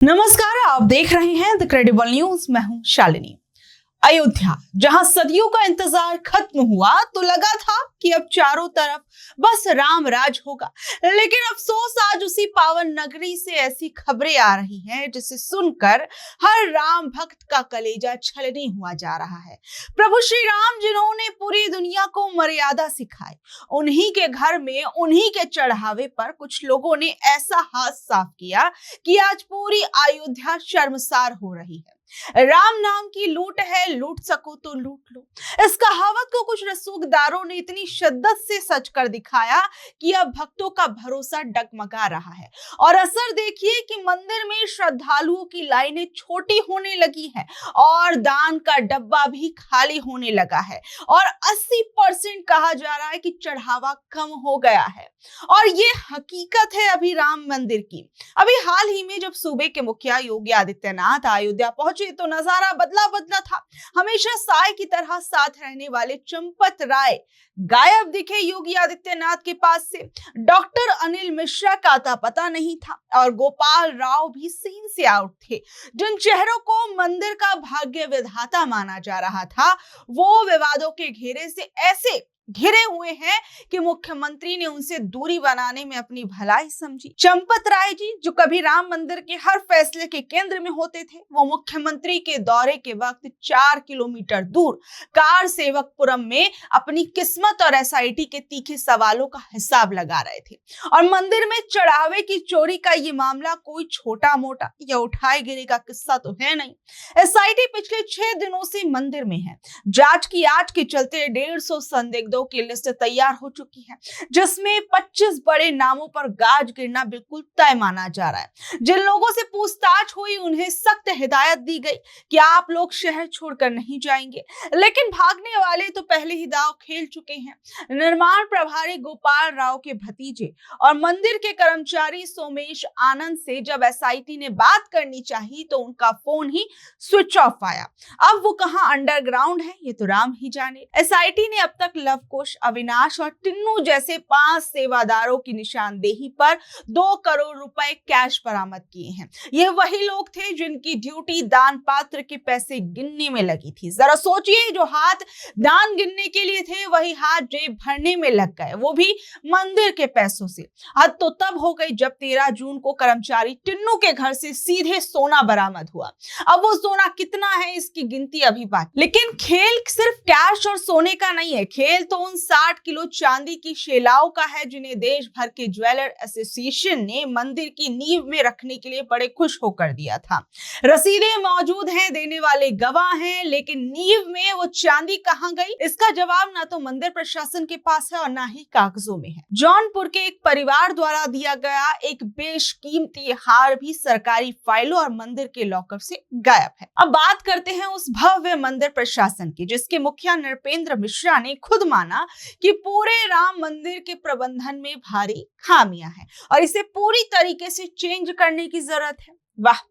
नमस्कार, आप देख रहे हैं द क्रेडिबल न्यूज। मैं हूं शालिनी। अयोध्या, जहां सदियों का इंतजार खत्म हुआ तो लगा था कि अब चारों तरफ बस राम राज होगा, लेकिन अफसोस आज उसी पावन नगरी से ऐसी खबरें आ रही हैं जिसे सुनकर हर राम भक्त का कलेजा छलनी हुआ जा रहा है। प्रभु श्री राम जिन्होंने पूरी दुनिया को मर्यादा सिखाई, उन्हीं के घर में उन्हीं के चढ़ावे पर कुछ लोगों ने ऐसा हाथ साफ किया कि आज पूरी अयोध्या शर्मसार हो रही है। राम नाम की लूट है, लूट सको तो लूट लो। इस कहावत को कुछ रसूखदारों ने इतनी शिद्दत से सच कर दिखाया कि अब भक्तों का भरोसा डगमगा रहा है। और असर देखिए कि मंदिर में श्रद्धालुओं की लाइनें छोटी होने लगी है और दान का डब्बा भी खाली होने लगा है और 80% कहा जा रहा है कि चढ़ावा कम हो गया है। और ये हकीकत है अभी राम मंदिर की। अभी हाल ही में जब सूबे के मुखिया योगी आदित्यनाथ अयोध्या पहुंचे तो नजारा बदला था। हमेशा साय की तरह साथ रहने वाले चंपत राय गायब दिखे योगी आदित्यनाथ के पास से। डॉक्टर अनिल मिश्रा का अता पता नहीं था और गोपाल राव भी सीन से आउट थे। जिन चेहरों को मंदिर का भाग्य विधाता माना जा रहा था, वो विवादों के घेरे से ऐसे घिरे हुए हैं कि मुख्यमंत्री ने उनसे दूरी बनाने में अपनी भलाई समझी। चंपत राय जी, जो कभी राम मंदिर के हर फैसले के केंद्र में होते थे, वो मुख्यमंत्री के दौरे के वक्त 4 किलोमीटर दूर कार सेवकपुरम में अपनी किस्मत और एसआईटी के तीखे सवालों का हिसाब लगा रहे थे। और मंदिर में चढ़ावे की चोरी का ये मामला कोई छोटा मोटा या उठाए गिरे का किस्सा तो है नहीं। एसआईटी पिछले 6 दिनों से मंदिर में है। जांच की आंच के चलते 150 संदिग्धों की लिस्ट तैयार हो चुकी है, जिसमें 25 बड़े नामों पर गाज गिरना बिल्कुल तय माना जा रहा है। जिन लोगों से पूछताछ हुई, उन्हें सख्त हिदायत दी गई कि आप लोग शहर छोड़कर नहीं जाएंगे, लेकिन भागने वाले तो पहले ही दांव खेल चुके हैं। निर्माण प्रभारी गोपाल राव के भतीजे और मंदिर के कर्मचारी सोमेश आनंद से जब एसआईटी ने बात करनी चाहिए तो उनका फोन ही स्विच ऑफ आया। अब वो कहां अंडरग्राउंड है, ये तो राम ही जाने। एसआईटी ने अब तक लवकुश, अविनाश और टिन्नू जैसे 5 सेवादारों की निशानदेही पर 2 करोड़ रुपए कैश बरामद किए हैं। ये वही लोग थे जिनकी ड्यूटी दान पात्र के पैसे गिनने में लगी थी। जरा सोचिए, जो हाथ दान गिनने के लिए थे, वही हाथ जेब भरने में लग गए, वो भी मंदिर के पैसों से। हद तो तब हो गई जब 13 जून को कर्मचारी टिन्नू के घर से सीधे सोना बरामद हुआ। अब वो सोना कितना है, इसकी गिनती अभी बाकी। लेकिन खेल सिर्फ कैश और सोने का नहीं है। खेल तो उन 60 किलो चांदी की शेलाओं का है जिन्हें देश भर के ज्वेलर एसोसिएशन ने मंदिर की नींव में रखने के लिए बड़े खुश होकर दिया था। रसीदें मौजूद हैं, देने वाले गवाह हैं, लेकिन नींव में वो चांदी कहां गई, इसका जवाब ना तो मंदिर प्रशासन के पास है और ना ही कागजों में है। जौनपुर के एक परिवार द्वारा दिया गया एक बेशकीमती हार भी सरकारी फाइलों और मंदिर के लॉकर से गायब है। अब बात करते हैं उस भव्य मंदिर प्रशासन की, जिसके मुखिया नृपेंद्र मिश्रा ने खुद माना कि पूरे राम मंदिर के प्रबंधन में भारी खामियां हैं और इसे पूरी तरीके से चेंज करने की जरूरत है। वाह,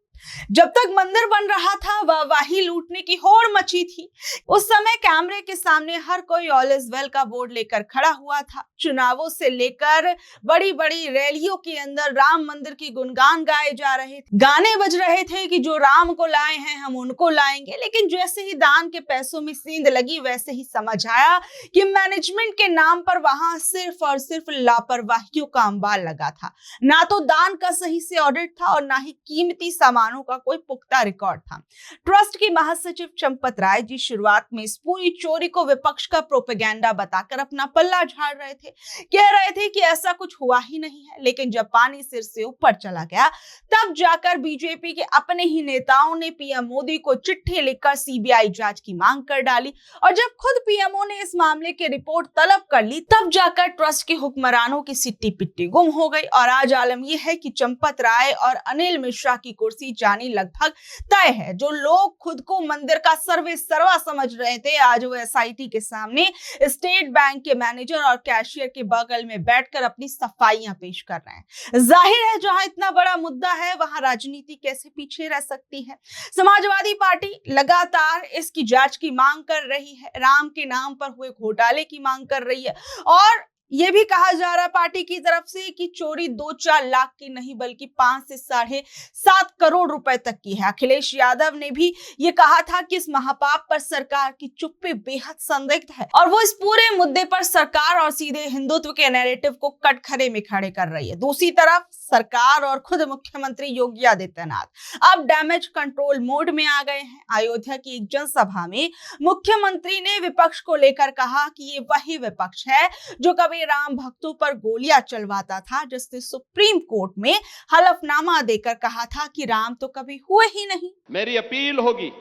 जब तक मंदिर बन रहा था वाही लूटने की होड़ मची थी। उस समय कैमरे के सामने हर कोई ऑल इज वेल का बोर्ड लेकर खड़ा हुआ था। चुनावों से लेकर बड़ी बड़ी रैलियों के अंदर राम मंदिर की गुणगान गाए जा रहे थे, गाने बज रहे थे कि जो राम को लाए हैं हम उनको लाएंगे। लेकिन जैसे ही दान के पैसों में सींध लगी, वैसे ही समझ आया कि मैनेजमेंट के नाम पर वहां सिर्फ और सिर्फ लापरवाहियों का अंबार लगा था। ना तो दान का सही से ऑडिट था और ना ही कीमती सामान का कोई पुख्ता रिकॉर्ड था। ट्रस्ट की महासचिव चंपत राय जी शुरुआत में इस पूरी चोरी को विपक्ष का प्रोपेगेंडा बताकर अपना पल्ला झाड़ रहे थे। कह रहे थे कि ऐसा कुछ हुआ ही नहीं है। लेकिन जब पानी सिर से ऊपर चला गया, तब जाकर बीजेपी के अपने ही नेताओं ने पीएम मोदी को चिट्ठी लिखकर सीबीआई जांच की मांग कर डाली। और जब खुद पीएमओ ने इस मामले की रिपोर्ट तलब कर ली, तब जाकर ट्रस्ट के हुक्मरानों की सिट्टी पिट्टी गुम हो गई। और आज आलम यह है कि चंपत राय और अनिल मिश्रा की कुर्सी जानी लगभग तय है। जो लोग खुद को मंदिर का सर्वे सर्वा समझ रहे थे, आज वो एसआईटी के सामने स्टेट बैंक के मैनेजर और कैशियर के बगल में बैठकर अपनी सफाइयां पेश कर रहे हैं। जाहिर है, जहां इतना बड़ा मुद्दा है, वहां राजनीति कैसे पीछे रह सकती है। समाजवादी पार्टी लगातार इसकी जांच की मांग कर रही है, राम के नाम पर हुए घोटाले की मांग कर रही है और ये भी कहा जा रहा है पार्टी की तरफ से कि चोरी 2-4 लाख की नहीं बल्कि 5 से 7.5 करोड़ रुपए तक की है। अखिलेश यादव ने भी ये कहा था कि इस महापाप पर सरकार की चुप्पी बेहद संदिग्ध है और वो इस पूरे मुद्दे पर सरकार और सीधे हिंदुत्व के नैरेटिव को कटघरे में खड़े कर रही है। दूसरी तरफ सरकार और खुद मुख्यमंत्री योगी आदित्यनाथ अब डैमेज कंट्रोल मोड में आ गए हैं। अयोध्या की एक जनसभा में मुख्यमंत्री ने विपक्ष को लेकर कहा कि ये वही विपक्ष है जो कभी राम भक्तों पर गोलियां चलवाता था, जिसने सुप्रीम कोर्ट में हलफनामा देकर कहा था कि राम तो कभी हुए ही नहीं। मेरी अपील होगी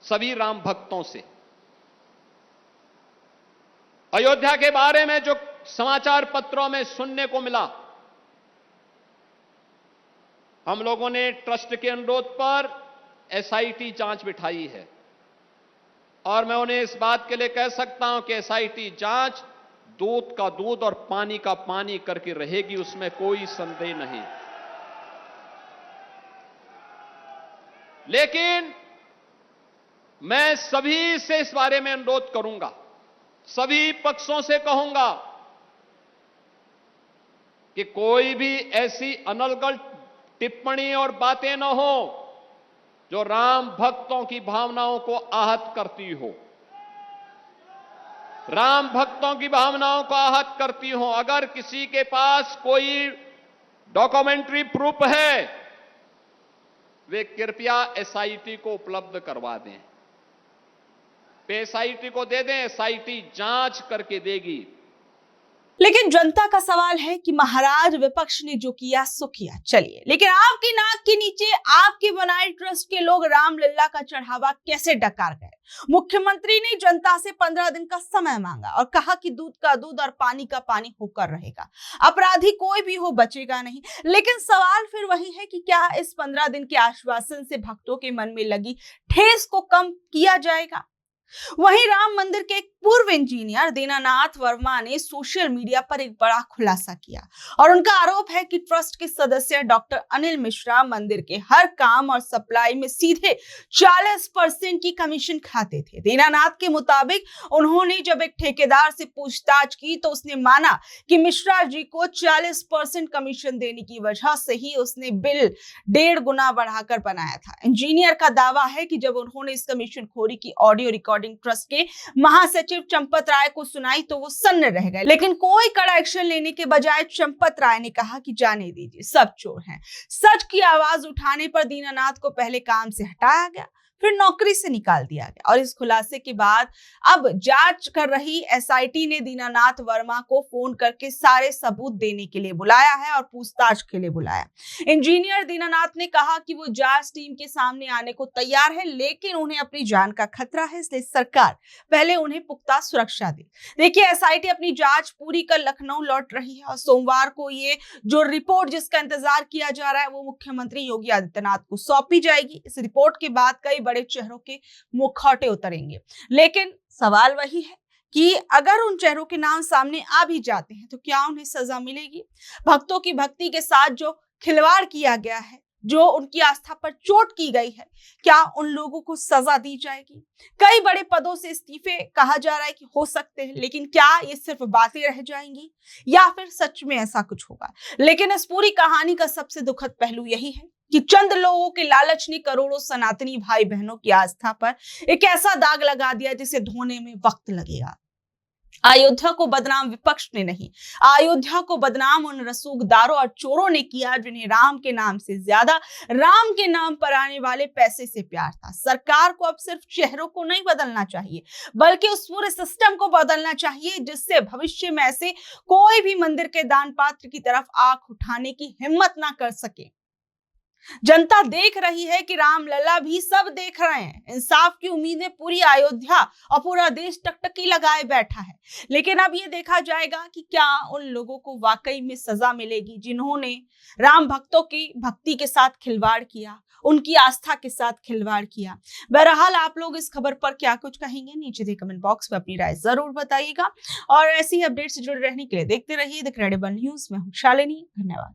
सभी राम भक्तों से, अयोध्या के बारे में जो समाचार पत्रों में सुनने को मिला, हम लोगों ने ट्रस्ट के अनुरोध पर एसआईटी जांच बिठाई है और मैं उन्हें इस बात के लिए कह सकता हूं कि एसआईटी जांच दूध का दूध और पानी का पानी करके रहेगी, उसमें कोई संदेह नहीं। लेकिन मैं सभी से इस बारे में अनुरोध करूंगा, सभी पक्षों से कहूंगा कि कोई भी ऐसी अनर्गल टिप्पणी और बातें न हो जो राम भक्तों की भावनाओं को आहत करती हो, राम भक्तों की भावनाओं को आहत करती हो। अगर किसी के पास कोई डॉक्यूमेंट्री प्रूफ है, वे कृपया एसआईटी को उपलब्ध करवा दें, एसआईटी को दे दें, एसआईटी जांच करके देगी। लेकिन जनता का सवाल है कि महाराज विपक्ष ने जो किया सो किया, चलिए, लेकिन आपकी नाक के नीचे आपके बनाए ट्रस्ट के लोग रामलला का चढ़ावा कैसे डकार गए? मुख्यमंत्री ने जनता से 15 दिन का समय मांगा और कहा कि दूध का दूध और पानी का पानी होकर रहेगा, अपराधी कोई भी हो बचेगा नहीं। लेकिन सवाल फिर वही है कि क्या इस 15 दिन के आश्वासन से भक्तों के मन में लगी ठेस को कम किया जाएगा? वहीं राम मंदिर के एक पूर्व इंजीनियर दीनानाथ वर्मा ने सोशल मीडिया पर एक बड़ा खुलासा किया और उनका आरोप है कि ट्रस्ट के सदस्य डॉक्टर अनिल मिश्रा मंदिर के हर काम और सप्लाई में सीधे 40% की कमीशन खाते थे। दीनानाथ के मुताबिक उन्होंने जब एक ठेकेदार से पूछताछ की तो उसने माना कि मिश्रा जी को 40% कमीशन देने की वजह से ही उसने बिल 1.5 गुना बढ़ाकर बनाया था। इंजीनियर का दावा है कि जब उन्होंने इस कमीशन खोरी की ऑडियो रिकॉर्डिंग ट्रस्ट के महासचिव चंपत राय को सुनाई तो वो सन्न रह गए, लेकिन कोई कड़ा एक्शन लेने के बजाय चंपत राय ने कहा कि जाने दीजिए, सब चोर हैं। सच की आवाज उठाने पर दीनानाथ को पहले काम से हटाया गया, फिर नौकरी से निकाल दिया गया और इस खुलासे के बाद अब जांच कर रही एसआईटी ने दीनानाथ वर्मा को फोन करके सारे सबूत देने के लिए बुलाया है और पूछताछ के लिए बुलाया। इंजीनियर दीनानाथ ने कहा कि वो जांच टीम के सामने आने को तैयार है, लेकिन उन्हें अपनी जान का खतरा है, इसलिए सरकार पहले उन्हें पुख्ता सुरक्षा दे। देखिए, एसआईटी अपनी जांच पूरी कर लखनऊ लौट रही है और सोमवार को ये जो रिपोर्ट जिसका इंतजार किया जा रहा है वो मुख्यमंत्री योगी आदित्यनाथ को सौंपी जाएगी। इस रिपोर्ट के बाद कई बड़े चेहरों के मुखौटे उतरेंगे, लेकिन सवाल वही है कि अगर उन चेहरों के नाम सामने आ भी जाते हैं तो क्या उन्हें सजा मिलेगी? भक्तों की भक्ति के साथ जो खिलवाड़ किया गया है, जो उनकी आस्था पर चोट की गई है, क्या उन लोगों को सजा दी जाएगी? कई बड़े पदों से इस्तीफे कहा जा रहा है कि हो सकते हैं, लेकिन क्या ये सिर्फ बातें रह जाएंगी या फिर सच में ऐसा कुछ होगा? लेकिन इस पूरी कहानी का सबसे दुखद पहलू यही है कि चंद लोगों के लालच ने करोड़ों सनातनी भाई बहनों की आस्था पर एक ऐसा दाग लगा दिया जिसे धोने में वक्त लगेगा। अयोध्या को बदनाम विपक्ष ने नहीं, अयोध्या को बदनाम उन रसूखदारों और चोरों ने किया जिन्हें राम के नाम से ज्यादा राम के नाम पर आने वाले पैसे से प्यार था। सरकार को अब सिर्फ चेहरों को नहीं बदलना चाहिए, बल्कि उस पूरे सिस्टम को बदलना चाहिए, जिससे भविष्य में ऐसे कोई भी मंदिर के दान पात्र की तरफ आंख उठाने की हिम्मत ना कर सके। जनता देख रही है कि रामलला भी सब देख रहे हैं। इंसाफ की उम्मीद में पूरी अयोध्या और पूरा देश टकटकी लगाए बैठा है, लेकिन अब ये देखा जाएगा कि क्या उन लोगों को वाकई में सजा मिलेगी जिन्होंने राम भक्तों की भक्ति के साथ खिलवाड़ किया, उनकी आस्था के साथ खिलवाड़ किया। बहरहाल आप लोग इस खबर पर क्या कुछ कहेंगे, नीचे दे कमेंट बॉक्स में अपनी राय जरूर बताइएगा और ऐसी अपडेट से जुड़े रहने के लिए देखते रहिए द क्रेडिबल न्यूज। मैं हूं शालिनी, धन्यवाद।